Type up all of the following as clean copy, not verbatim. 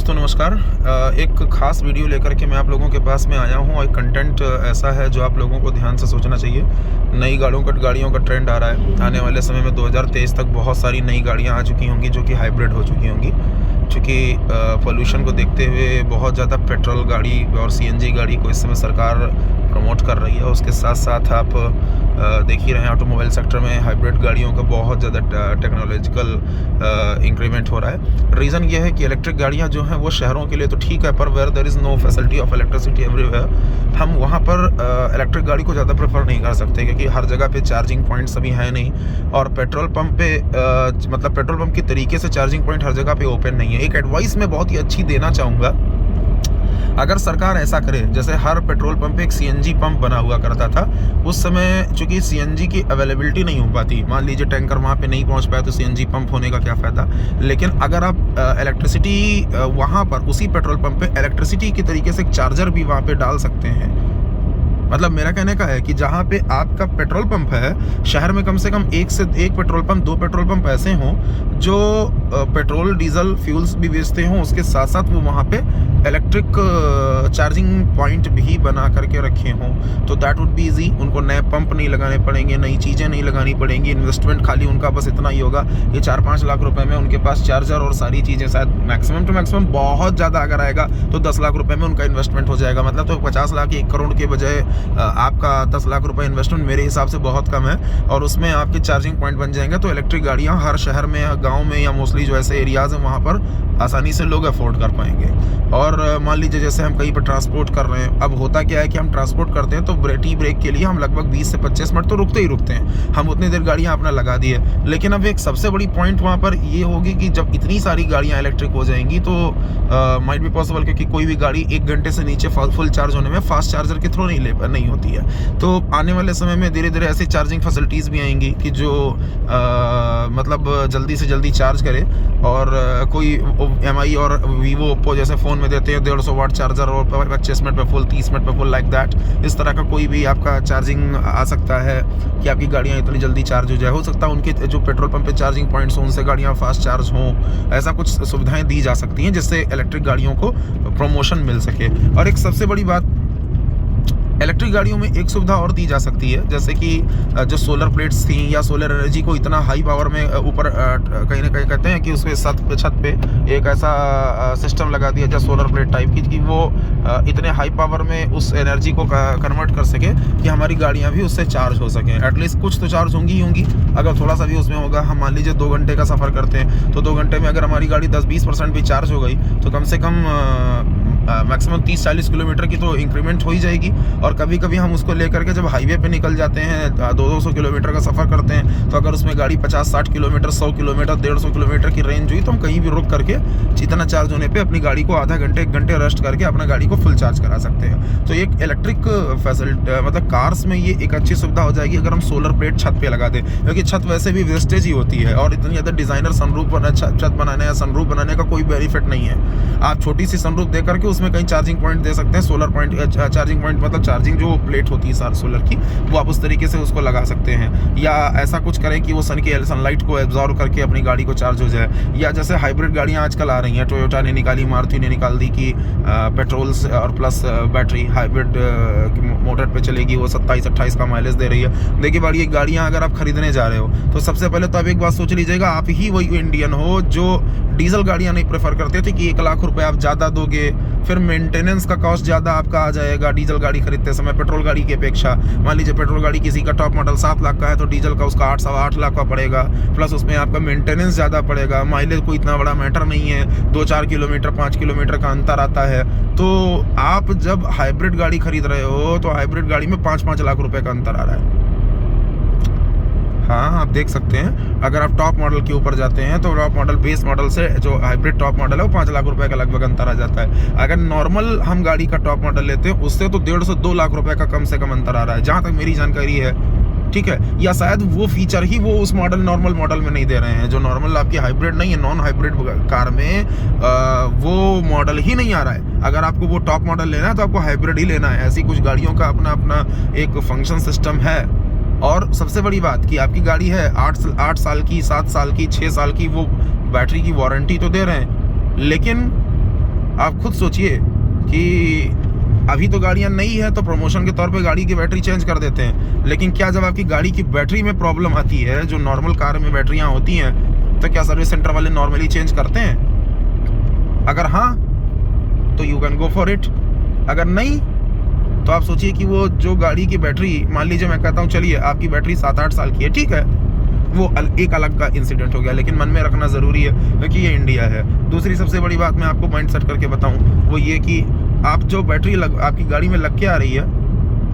दोस्तों नमस्कार। एक ख़ास वीडियो लेकर के मैं आप लोगों के पास में आया हूँ और एक कंटेंट ऐसा है जो आप लोगों को ध्यान से सोचना चाहिए। नई गाड़ियों का ट्रेंड आ रहा है। आने वाले समय में 2023 तक बहुत सारी नई गाड़ियाँ आ चुकी होंगी जो कि हाइब्रिड हो चुकी होंगी। चूँकि पोल्यूशन को देखते हुए बहुत ज़्यादा पेट्रोल गाड़ी और सीएनजी गाड़ी को इस समय सरकार प्रमोट कर रही है। उसके साथ साथ आप देख ही रहे हैं ऑटोमोबाइल सेक्टर में हाइब्रिड गाड़ियों का बहुत ज़्यादा टेक्नोलॉजिकल इंक्रीमेंट हो रहा है। रीज़न ये है कि इलेक्ट्रिक गाड़ियाँ जो हैं वो शहरों के लिए तो ठीक है, पर where there is no facility of electricity everywhere, हम वहाँ पर इलेक्ट्रिक गाड़ी को ज़्यादा प्रेफर नहीं कर सकते क्योंकि हर जगह पे चार्जिंग पॉइंट्स अभी हैं नहीं। और पेट्रोल पंप पे मतलब पेट्रोल पंप की तरीके से चार्जिंग पॉइंट हर जगह पे ओपन नहीं है। एक एडवाइस मैं बहुत ही अच्छी देना चाहूँगा, अगर सरकार ऐसा करे जैसे हर पेट्रोल पंप पे एक सीएनजी पंप बना हुआ करता था। उस समय चूंकि सीएनजी की अवेलेबिलिटी नहीं हो पाती, मान लीजिए टैंकर वहाँ पे नहीं पहुँच पाया तो सीएनजी पंप होने का क्या फ़ायदा। लेकिन अगर आप इलेक्ट्रिसिटी वहाँ पर उसी पेट्रोल पंप पे इलेक्ट्रिसिटी के तरीके से एक चार्जर भी वहाँ पे डाल सकते हैं। मतलब मेरा कहने का है कि जहाँ पे आपका पेट्रोल पंप है, शहर में कम से कम एक से एक पेट्रोल पंप, 2 पेट्रोल पंप ऐसे हों जो पेट्रोल डीजल फ्यूल्स भी बेचते हों, उसके साथ साथ वो वहाँ पे इलेक्ट्रिक चार्जिंग पॉइंट भी बना करके रखे हों, तो दैट वुड बी ईजी। उनको नए पंप नहीं लगाने पड़ेंगे, नई चीज़ें नहीं लगानी पड़ेंगी। इन्वेस्टमेंट खाली उनका बस इतना ही होगा, ये 4-5 लाख रुपए में उनके पास चार्जर और सारी चीज़ें, शायद मैक्सिमम टू मैक्सिमम बहुत ज़्यादा अगर आएगा तो 10 लाख रुपए में उनका इन्वेस्टमेंट हो जाएगा। मतलब तो 50 लाख 1 करोड़ के बजाय आपका 10 लाख रुपए इन्वेस्टमेंट मेरे हिसाब से बहुत कम है, और उसमें आपके चार्जिंग पॉइंट बन जाएंगे। तो इलेक्ट्रिक गाड़ियाँ हर शहर में या गाँव में या मोस्टली जो ऐसे एरियाज़ हैं वहाँ पर आसानी से लोग अफोर्ड कर पाएंगे। और मान लीजिए जैसे हम कहीं पर ट्रांसपोर्ट कर रहे हैं, अब होता क्या है कि हम ट्रांसपोर्ट करते हैं तो टी ब्रेक के लिए हम लगभग 20 से 25 मिनट तो रुकते ही रुकते हैं, हम उतनी देर गाड़ियाँ अपना लगा दिए। लेकिन अब एक सबसे बड़ी पॉइंट वहाँ पर ये होगी कि जब इतनी सारी गाड़ियाँ इलेक्ट्रिक हो जाएंगी तो माइट बी पॉसिबल, क्योंकि कोई भी गाड़ी 1 घंटे से नीचे फुल चार्ज होने में फास्ट चार्जर के थ्रू नहीं होती है। तो आने वाले समय में धीरे धीरे ऐसी चार्जिंग फैसिलिटीज़ भी आएंगी कि जो मतलब जल्दी से जल्दी चार्ज करे। और कोई एमआई और वीवो ओप्पो जैसे फ़ोन में देते हैं 150 वाट चार्जर और 25 मिनट पे फुल, 30 मिनट पे फुल, लाइक दैट। इस तरह का कोई भी आपका चार्जिंग आ सकता है कि आपकी गाड़ियाँ इतनी जल्दी चार्ज हो जाए। हो सकता है उनके जो पेट्रोल पंप पे चार्जिंग पॉइंट्स हों उनसे गाड़ियाँ फास्ट चार्ज हों, ऐसा कुछ सुविधाएँ दी जा सकती हैं जिससे इलेक्ट्रिक गाड़ियों को प्रमोशन मिल सके। और एक सबसे बड़ी बात, इलेक्ट्रिक गाड़ियों में एक सुविधा और दी जा सकती है, जैसे कि जो सोलर प्लेट्स थी या सोलर एनर्जी को इतना हाई पावर में ऊपर कहीं ना कहीं कहते हैं कि उसके छत पे एक ऐसा सिस्टम लगा दिया जाए सोलर प्लेट टाइप की कि वो इतने हाई पावर में उस एनर्जी को कन्वर्ट कर सके कि हमारी गाड़ियाँ भी उससे चार्ज हो सकें। एटलीस्ट कुछ तो चार्ज होंगी ही होंगी। अगर थोड़ा सा भी उसमें होगा, हम मान लीजिए 2 घंटे का सफ़र करते हैं तो 2 घंटे में अगर हमारी गाड़ी 10-20% भी चार्ज हो गई तो कम से कम मैक्सिमम 30-40 किलोमीटर की तो इंक्रीमेंट हो ही जाएगी। और कभी कभी हम उसको लेकर के जब हाईवे पे निकल जाते हैं, 200 किलोमीटर का सफ़र करते हैं, तो अगर उसमें गाड़ी 50-60 किलोमीटर, 100 किलोमीटर, 150 किलोमीटर की रेंज हुई तो हम कहीं भी रुक करके इतना चार्ज होने पे अपनी गाड़ी को आधा घंटे 1 घंटे रेस्ट करके अपना गाड़ी को फुल चार्ज करा सकते हैं। तो एक इलेक्ट्रिक फैसिलिटी मतलब कार्स में ये एक अच्छी सुविधा हो जाएगी अगर हम सोलर प्लेट छत पे लगा दें, क्योंकि छत वैसे भी वेस्टेज ही होती है और इतनी ज़्यादा डिज़ाइनर सनरूफ छत बनाने या सनरूफ बनाने का कोई बेनिफिट नहीं है। आप छोटी सी सनरूफ दे करके उसमें कहीं चार्जिंग पॉइंट दे सकते हैं, सोलर पॉइंट चार्जिंग पॉइंट मतलब चार्जिंग जो प्लेट होती है सोलर की, वो आप उस तरीके से उसको लगा सकते हैं। या ऐसा कुछ करें कि वो सनलाइट को एब्जॉर्व करके अपनी गाड़ी को चार्ज हो जाए। या जैसे हाइब्रिड गाड़ियाँ आजकल आ रही हैं, टोयोटा ने निकाली, मारुति ने निकाल दी कि पेट्रोल और प्लस बैटरी हाइब्रिड मोटर पे चलेगी, वो 27-28 का माइलेज दे रही है। देखिए बड़ी गाड़ियाँ अगर आप खरीदने जा रहे हो तो सबसे पहले तो आप एक बात सोच लीजिएगा, आप ही वही इंडियन हो जो डीजल गाड़ियाँ नहीं प्रेफर करते थे कि 1 लाख रुपए आप ज़्यादा दोगे, फिर मेंटेनेंस का कॉस्ट ज़्यादा आपका आ जाएगा डीजल गाड़ी खरीदते समय पेट्रोल गाड़ी की अपेक्षा। मान लीजिए पेट्रोल गाड़ी किसी का टॉप मॉडल 7 लाख का है तो डीजल का उसका 8-8 लाख का पड़ेगा, प्लस उसमें आपका मेंटेनेंस ज़्यादा पड़ेगा। माइलेज कोई इतना बड़ा मैटर नहीं है, 2-4 किलोमीटर 5 किलोमीटर का अंतर आता है। तो आप जब हाइब्रिड गाड़ी खरीद रहे हो तो हाइब्रिड गाड़ी में 5-5 लाख रुपए का अंतर आ रहा है। हाँ, आप देख सकते हैं अगर आप टॉप मॉडल के ऊपर जाते हैं तो टॉप मॉडल बेस मॉडल से जो हाइब्रिड टॉप मॉडल है वो 5 लाख रुपए का लगभग अंतर आ जाता है। अगर नॉर्मल हम गाड़ी का टॉप मॉडल लेते हैं उससे तो 1.5 से 2 लाख रुपए का कम से कम अंतर आ रहा है, जहाँ तक मेरी जानकारी है। ठीक है, या शायद वो फीचर ही वो उस नॉर्मल मॉडल में नहीं दे रहे हैं, जो नॉर्मल आपकी हाइब्रिड नहीं है, नॉन हाइब्रिड कार में वो मॉडल ही नहीं आ रहा है। अगर आपको वो टॉप मॉडल लेना है तो आपको हाइब्रिड ही लेना है। ऐसी कुछ गाड़ियों का अपना एक फंक्शन सिस्टम है। और सबसे बड़ी बात कि आपकी गाड़ी है 8 साल की, 7 साल की, 6 साल की, वो बैटरी की वारंटी तो दे रहे हैं, लेकिन आप खुद सोचिए कि अभी तो गाड़ियाँ नई है तो प्रमोशन के तौर पे गाड़ी की बैटरी चेंज कर देते हैं, लेकिन क्या जब आपकी गाड़ी की बैटरी में प्रॉब्लम आती है, जो नॉर्मल कार में बैटरियाँ होती हैं, तो क्या सर्विस सेंटर वाले नॉर्मली चेंज करते हैं? अगर हाँ तो you can go for it, अगर नहीं तो आप सोचिए कि वो जो गाड़ी की बैटरी, मान लीजिए मैं कहता हूँ चलिए आपकी बैटरी 7-8 साल की है, ठीक है, वो एक अलग का इंसिडेंट हो गया, लेकिन मन में रखना ज़रूरी है क्योंकि ये इंडिया है। दूसरी सबसे बड़ी बात मैं आपको माइंड सेट करके बताऊँ वो ये कि आप जो बैटरी आपकी गाड़ी में लग के आ रही है,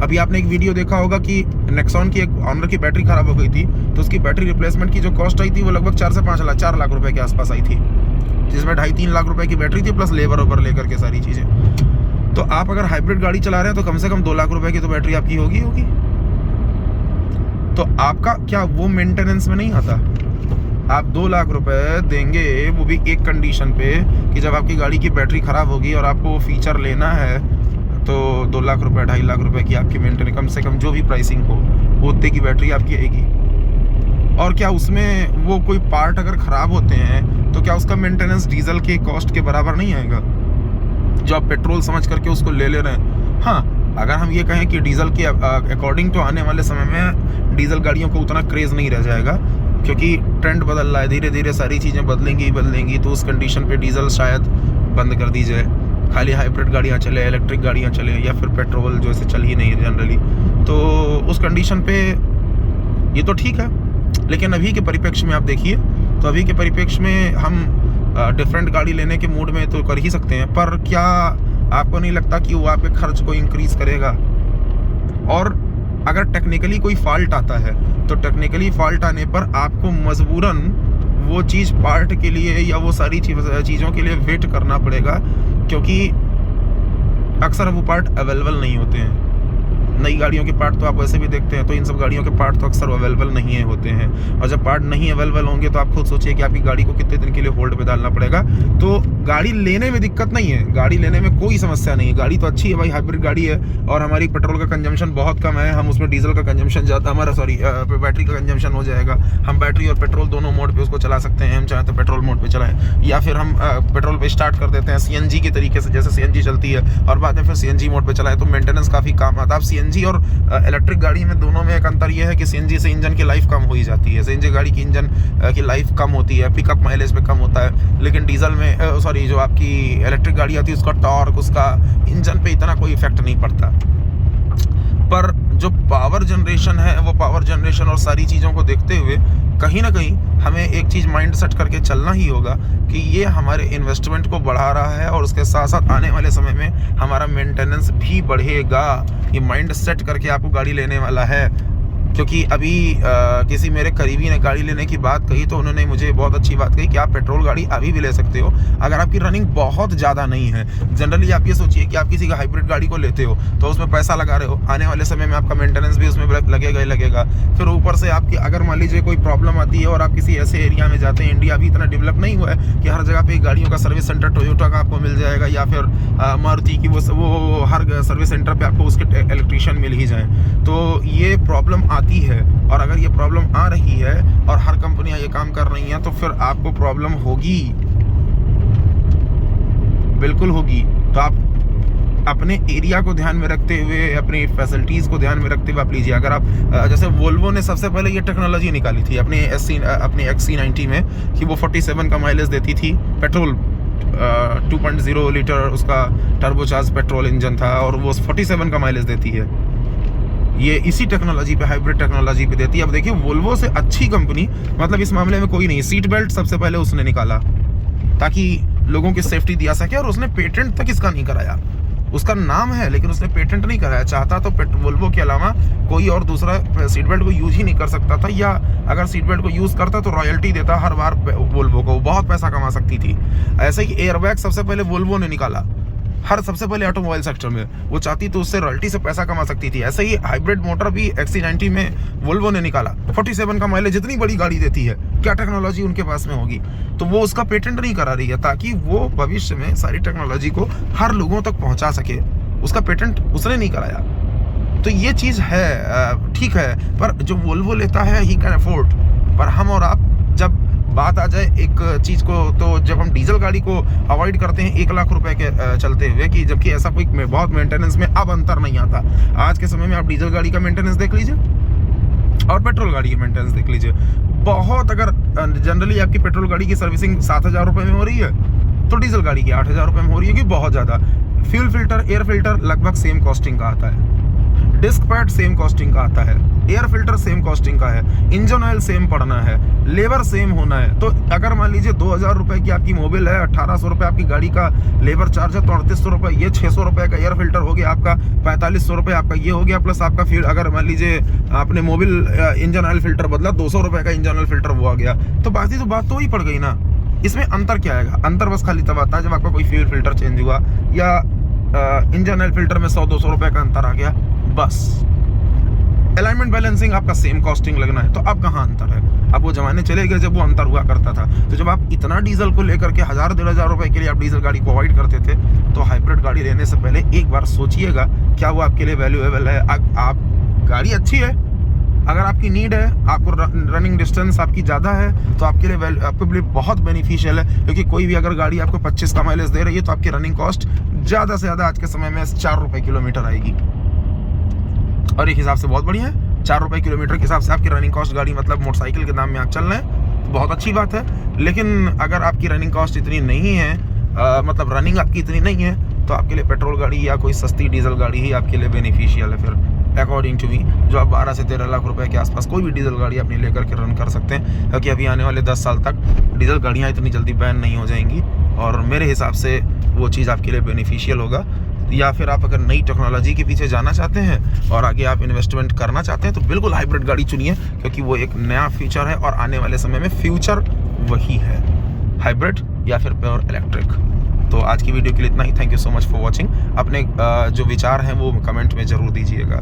अभी आपने एक वीडियो देखा होगा कि नेक्सॉन की एक ऑनर की बैटरी खराब हो गई थी, तो उसकी बैटरी रिप्लेसमेंट की जो कॉस्ट आई थी वो लगभग 4 से 5 लाख 4 लाख रुपए के आसपास आई थी, जिसमें 2.5-3 लाख रुपए की बैटरी थी प्लस लेबर ओबर लेकर के सारी चीज़ें। तो आप अगर हाइब्रिड गाड़ी चला रहे हैं तो कम से कम 2 लाख रुपए की तो बैटरी आपकी होगी। तो आपका क्या वो मेंटेनेंस में नहीं आता? आप 2 लाख रुपए देंगे, वो भी एक कंडीशन पे कि जब आपकी गाड़ी की बैटरी ख़राब होगी और आपको वो फीचर लेना है, तो 2 लाख रुपए 2.5 लाख रुपए की आपकी मेंटेनेंस, कम से कम जो भी प्राइसिंग हो उतने की बैटरी आपकी आएगी। और क्या उसमें वो कोई पार्ट अगर ख़राब होते हैं तो क्या उसका मेंटेनेंस डीजल के कॉस्ट के बराबर नहीं आएगा जो आप पेट्रोल समझ करके उसको ले रहे हैं? हाँ, अगर हम ये कहें कि डीजल के अकॉर्डिंग तो आने वाले समय में डीजल गाड़ियों को उतना क्रेज़ नहीं रह जाएगा, क्योंकि ट्रेंड बदल रहा है, धीरे धीरे सारी चीज़ें बदलेंगी, तो उस कंडीशन पे डीजल शायद बंद कर दी जाए, खाली हाइब्रिड गाड़ियाँ चले, इलेक्ट्रिक गाड़ियाँ चले, या फिर पेट्रोल जो ऐसे चल ही नहीं जनरली। तो उस कंडीशन पे ये तो ठीक है, लेकिन अभी के परिप्रेक्ष्य में आप देखिए, तो अभी के परिप्रेक्ष्य में हम डिफरेंट गाड़ी लेने के मूड में तो कर ही सकते हैं, पर क्या आपको नहीं लगता कि वो आपके खर्च को इंक्रीज़ करेगा? और अगर टेक्निकली कोई फॉल्ट आता है तो टेक्निकली फॉल्ट आने पर आपको मजबूरन वो चीज़ पार्ट के लिए या वो सारी चीज़ों के लिए वेट करना पड़ेगा, क्योंकि अक्सर वो पार्ट अवेलेबल नहीं होते हैं। नई गाड़ियों के पार्ट तो आप वैसे भी देखते हैं, तो इन सब गाड़ियों के पार्ट तो अक्सर अवेलेबल नहीं होते हैं, और जब पार्ट नहीं अवेलेबल होंगे तो आप खुद सोचिए कि आपकी गाड़ी को कितने दिन के लिए होल्ड पे डालना पड़ेगा। तो गाड़ी लेने में दिक्कत नहीं है, गाड़ी लेने में कोई समस्या नहीं है, गाड़ी तो अच्छी है भाई, हाइब्रिड गाड़ी है और हमारी पेट्रोल का कंजम्पशन बहुत कम है, हम उसमें डीजल का कंजम्पशन ज़्यादा, हमारा बैटरी का कंजम्पशन हो जाएगा, हम बैटरी और पेट्रोल दोनों मोड पर उसको चला सकते हैं, हम चाहें तो पेट्रोल मोड पर चलाएँ, या फिर हम पेट्रोल पर स्टार्ट कर देते हैं CNG के तरीके से, जैसे CNG चलती है, और बाद में फिर CNG मोड पर चलाएँ, तो मेंटेनेंस काफ़ी काम आता है। आप CNG और इलेक्ट्रिक गाड़ी में दोनों में एक अंतर यह है कि CNG से इंजन की लाइफ कम हो ही जाती है, CNG गाड़ी की इंजन की लाइफ कम होती है, पिकअप माइलेज पे कम होता है, लेकिन डीजल में जो आपकी इलेक्ट्रिक गाड़ी आती है उसका टॉर्क, उसका इंजन पे इतना कोई इफेक्ट नहीं पड़ता। पर जो पावर जनरेशन है, वो पावर जनरेशन और सारी चीज़ों को देखते हुए कहीं ना कहीं हमें एक चीज़ माइंड सेट करके चलना ही होगा कि ये हमारे इन्वेस्टमेंट को बढ़ा रहा है और उसके साथ साथ आने वाले समय में हमारा मेंटेनेंस भी बढ़ेगा। ये माइंड सेट करके आपको गाड़ी लेने वाला है, क्योंकि अभी किसी मेरे करीबी ने गाड़ी लेने की बात कही तो उन्होंने मुझे बहुत अच्छी बात कही कि आप पेट्रोल गाड़ी अभी भी ले सकते हो अगर आपकी रनिंग बहुत ज़्यादा नहीं है। जनरली आप ये सोचिए कि आप किसी का हाइब्रिड गाड़ी को लेते हो तो उसमें पैसा लगा रहे हो, आने वाले समय में आपका मेंटेनेंस भी उसमें लगेगा ही लगेगा। फिर ऊपर से आपकी अगर मान लीजिए कोई प्रॉब्लम आती है और आप किसी ऐसे एरिया में जाते हैं, इंडिया अभी इतना डेवलप नहीं हुआ है कि हर जगह पे गाड़ियों का सर्विस सेंटर टोयोटा का आपको मिल जाएगा, या फिर मारुति की वो हर सर्विस सेंटर पर आपको उसके इलेक्ट्रीशियन मिल ही जाए। तो ये प्रॉब्लम आती है, और अगर ये प्रॉब्लम आ रही है और हर कंपनियां ये काम कर रही हैं तो फिर आपको प्रॉब्लम होगी, बिल्कुल होगी। तो आप अपने एरिया को ध्यान में रखते हुए, अपनी फैसिलिटीज़ को ध्यान में रखते हुए आप लीजिए। अगर आप जैसे वोल्वो ने सबसे पहले ये टेक्नोलॉजी निकाली थी अपने XC90 में कि वो 47 का माइलेज देती थी, पेट्रोल 2.0 लीटर उसका टर्बोचार्ज पेट्रोल इंजन था और वो 47 का माइलेज देती है। ये इसी टेक्नोलॉजी पे, हाइब्रिड टेक्नोलॉजी पे देती है। अब देखिए वोल्वो से अच्छी कंपनी मतलब इस मामले में कोई नहीं। सीट बेल्ट सबसे पहले उसने निकाला ताकि लोगों की सेफ्टी दिया सके, और उसने पेटेंट तक इसका नहीं कराया। उसका नाम है लेकिन उसने पेटेंट नहीं कराया। चाहता तो वोल्वो के अलावा कोई और दूसरा सीट बेल्ट को यूज ही नहीं कर सकता था, या अगर सीट बेल्ट को यूज करता तो रॉयल्टी देता हर बार वोल्वो को, बहुत पैसा कमा सकती थी। ऐसे ही एयरबैग सबसे पहले वोल्वो ने निकाला, सबसे पहले ऑटोमोबाइल सेक्टर में। वो चाहती तो उससे रॉयल्टी से पैसा कमा सकती थी। ऐसे ही हाइब्रिड मोटर भी XC90 में वोल्वो ने निकाला, 47 का माइलेज जितनी बड़ी गाड़ी देती है, क्या टेक्नोलॉजी उनके पास में होगी। तो वो उसका पेटेंट नहीं करा रही है ताकि वो भविष्य में सारी टेक्नोलॉजी को हर लोगों तक पहुंचा सके। उसका पेटेंट उसने नहीं कराया। तो ये चीज़ है, ठीक है, पर जो वोल्वो लेता है ही कैन अफोर्ड। पर हम और आप जब बात आ जाए एक चीज़ को, तो जब हम डीजल गाड़ी को अवॉइड करते हैं 1 लाख रुपए के चलते हुए, कि जबकि ऐसा कोई बहुत मेंटेनेंस में अब अंतर नहीं आता। आज के समय में आप डीजल गाड़ी का मेंटेनेंस देख लीजिए और पेट्रोल गाड़ी की मेंटेनेंस देख लीजिए। बहुत, अगर जनरली आपकी पेट्रोल गाड़ी की सर्विसिंग 7,000 रुपये में हो रही है तो डीजल गाड़ी की 8,000 रुपये में हो रही है, कि बहुत ज़्यादा। फ्यूल फिल्टर, एयर फिल्टर लगभग सेम कॉस्टिंग का आता है, डिस्क पैड सेम कॉस्टिंग का आता है, एयर फिल्टर सेम कॉस्टिंग का है, इंजन ऑयल सेम पड़ना है, लेबर सेम होना है। तो अगर मान लीजिए 2,000 रुपये की आपकी मोबिल है, 1,800 रुपये आपकी गाड़ी का लेबर चार्ज है, 3,300 रुपये ये, 600 रुपये का एयर फिल्टर हो गया आपका, 4,500 रुपये आपका ये हो गया, प्लस आपका फिर अगर मान लीजिए आपने मोबिल इंजन ऑयल फिल्टर बदला, 200 रुपये का इंजन ऑयल फिल्टर वो आ गया। तो बात तो ही पड़ गई ना। इसमें अंतर क्या आएगा? अंतर बस खाली तब आता है जब आपका कोई फ्यूल फिल्टर चेंज हुआ या इंजन ऑयल फिल्टर में 100-200 रुपये का अंतर आ गया, बस। अलाइनमेंट बैलेंसिंग आपका सेम कॉस्टिंग लगना है, तो अब कहाँ अंतर है? अब वो जमाने चले गए जब वो अंतर हुआ करता था। तो जब आप इतना डीजल को लेकर के 1,000-1,500 रुपये के लिए आप डीजल गाड़ी को अवॉइड करते थे, तो हाइब्रिड गाड़ी लेने से पहले एक बार सोचिएगा क्या वो आपके लिए वैल्यूएबल है। आप गाड़ी अच्छी है, अगर आपकी नीड है, आपको रनिंग डिस्टेंस आपकी ज़्यादा है, तो आपके लिए बहुत बेनिफिशियल है। क्योंकि कोई भी अगर गाड़ी आपको 25 का माइलेज दे रही है तो आपकी रनिंग कॉस्ट ज़्यादा से ज़्यादा आज के समय में 4 रुपये किलोमीटर आएगी, और एक हिसाब से बहुत बढ़िया है। 4 रुपये किलोमीटर के हिसाब से आपकी रनिंग कॉस्ट, गाड़ी मतलब मोटरसाइकिल के दाम में आप चल रहे हैं, बहुत अच्छी बात है। लेकिन अगर आपकी रनिंग कॉस्ट इतनी नहीं है, मतलब रनिंग आपकी इतनी नहीं है, तो आपके लिए पेट्रोल गाड़ी या कोई सस्ती डीजल गाड़ी ही आपके लिए बेनिफिशियल है फिर, अकॉर्डिंग टू मी। जो आप 12 से 13 लाख रुपए के आसपास कोई भी डीजल गाड़ी अपनी लेकर के रन कर सकते हैं, क्योंकि अभी आने वाले 10 साल तक डीजल गाड़ियाँ इतनी जल्दी बैन नहीं हो जाएंगी, और मेरे हिसाब से वो चीज़ आपके लिए बेनिफिशियल होगा। या फिर आप अगर नई टेक्नोलॉजी के पीछे जाना चाहते हैं और आगे आप इन्वेस्टमेंट करना चाहते हैं, तो बिल्कुल हाइब्रिड गाड़ी चुनिए, क्योंकि वो एक नया फीचर है, और आने वाले समय में फ्यूचर वही है, हाइब्रिड या फिर प्योर इलेक्ट्रिक। तो आज की वीडियो के लिए इतना ही। Thank you so much for watching. अपने जो विचार हैं वो कमेंट में ज़रूर दीजिएगा।